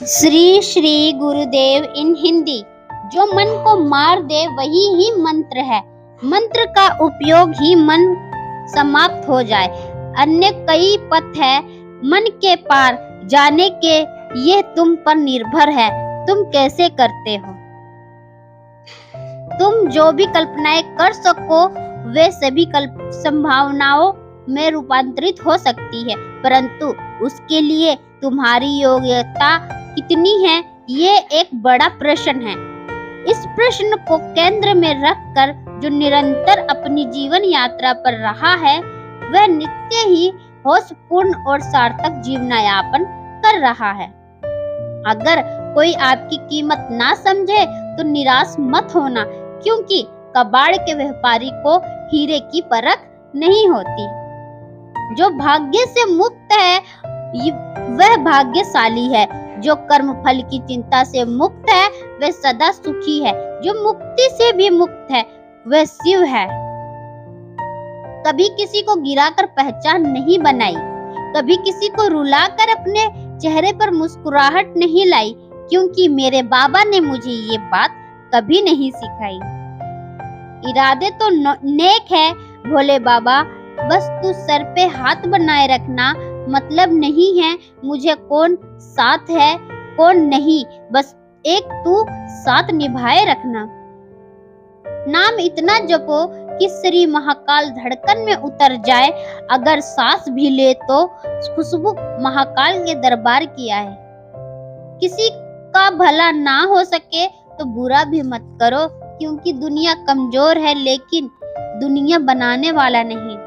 श्री श्री गुरुदेव इन हिंदी। जो मन को मार दे वही ही मंत्र है। मंत्र का उपयोग ही मन समाप्त हो जाए। अन्य कई पथ है मन के पार जाने के, ये तुम पर निर्भर है, तुम कैसे करते हो। तुम जो भी कल्पनाएं कर सको वे सभी संभावनाओं में रूपांतरित हो सकती है, परंतु उसके लिए तुम्हारी योग्यता कितनी है, ये एक बड़ा प्रश्न है। इस प्रश्न को केंद्र में रखकर जो निरंतर अपनी जीवन यात्रा पर रहा है, वह नित्य ही होशपूर्ण और सार्थक जीवनयापन कर रहा है। अगर कोई आपकी कीमत ना समझे तो निराश मत होना, क्योंकि कबाड़ के व्यापारी को हीरे की परख नहीं होती। जो भाग्य से मुक्त है वह भाग्यशाली है। जो कर्म फल की चिंता से मुक्त है वह सदा सुखी है। जो मुक्ति से भी मुक्त है वह शिव है। कभी किसी को गिराकर पहचान नहीं बनाई, कभी किसी को रुलाकर अपने चेहरे पर मुस्कुराहट नहीं लाई, क्योंकि मेरे बाबा ने मुझे ये बात कभी नहीं सिखाई। इरादे तो नेक है भोले बाबा, बस तू सर पे हाथ बनाए रखना। मतलब नहीं है मुझे कौन साथ है कौन नहीं, बस एक तू साथ निभाए रखना। नाम इतना जपो कि श्री महाकाल धड़कन में उतर जाए। अगर सांस भी ले तो खुशबू महाकाल के दरबार की आए। किसी का भला ना हो सके तो बुरा भी मत करो, क्योंकि दुनिया कमजोर है लेकिन दुनिया बनाने वाला नहीं।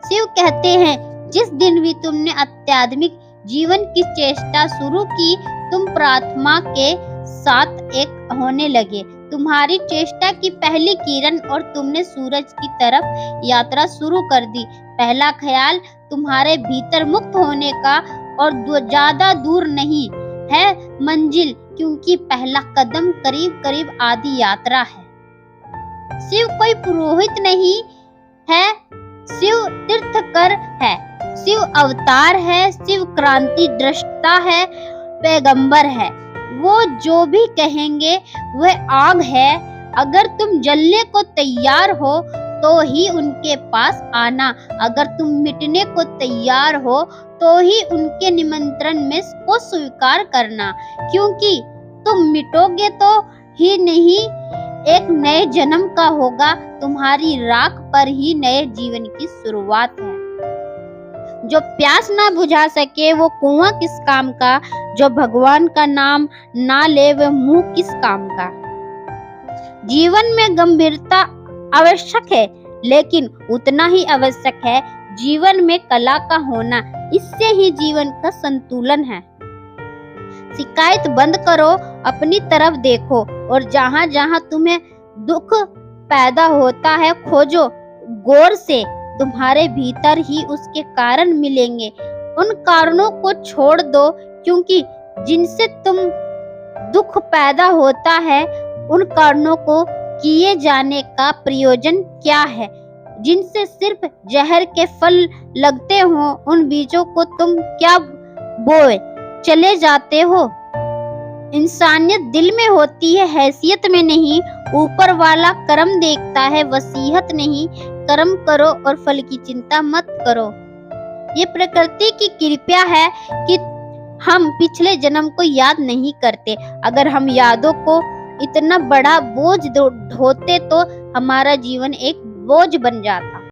शिव कहते हैं, जिस दिन भी तुमने आध्यात्मिक जीवन की चेष्टा शुरू की, तुम प्रार्थना के साथ एक होने लगे। तुम्हारी चेष्टा की पहली किरण और तुमने सूरज की तरफ यात्रा शुरू कर दी। पहला ख्याल तुम्हारे भीतर मुक्त होने का और ज्यादा दूर नहीं है मंजिल, क्योंकि पहला कदम करीब करीब आधी यात्रा है। शिव कोई पुरोहित नहीं है, शिव तीर्थकर है, शिव अवतार है, शिव क्रांति दृष्टा है, पैगंबर है। वो जो भी कहेंगे वह आग है। अगर तुम जलने को तैयार हो तो ही उनके पास आना, अगर तुम मिटने को तैयार हो तो ही उनके निमंत्रण में को स्वीकार करना, क्योंकि तुम मिटोगे तो ही नहीं एक नए जन्म का होगा। तुम्हारी राख पर ही नए जीवन की शुरुआत है। जो प्यास ना बुझा सके वो कुआं किस काम का, जो भगवान का नाम ना ले वह मुंह किस काम का। जीवन में गंभीरता आवश्यक है, लेकिन उतना ही आवश्यक है जीवन में कला का होना। इससे ही जीवन का संतुलन है। शिकायत बंद करो, अपनी तरफ देखो, और जहां जहां तुम्हें दुख पैदा होता है खोजो गौर से। तुम्हारे भीतर ही उसके कारण मिलेंगे। उन कारणों को छोड़ दो, क्योंकि जिनसे तुम दुख पैदा होता है उन कारणों को किए जाने का प्रयोजन क्या है। जिनसे सिर्फ जहर के फल लगते हो उन बीजों को तुम क्या बोए चले जाते हो। इंसानियत दिल में होती है, हैसियत में नहीं। ऊपर वाला कर्म देखता है, वसीयत नहीं। कर्म करो और फल की चिंता मत करो। ये प्रकृति की कृपा है कि हम पिछले जन्म को याद नहीं करते। अगर हम यादों को इतना बड़ा बोझ ढोते तो हमारा जीवन एक बोझ बन जाता।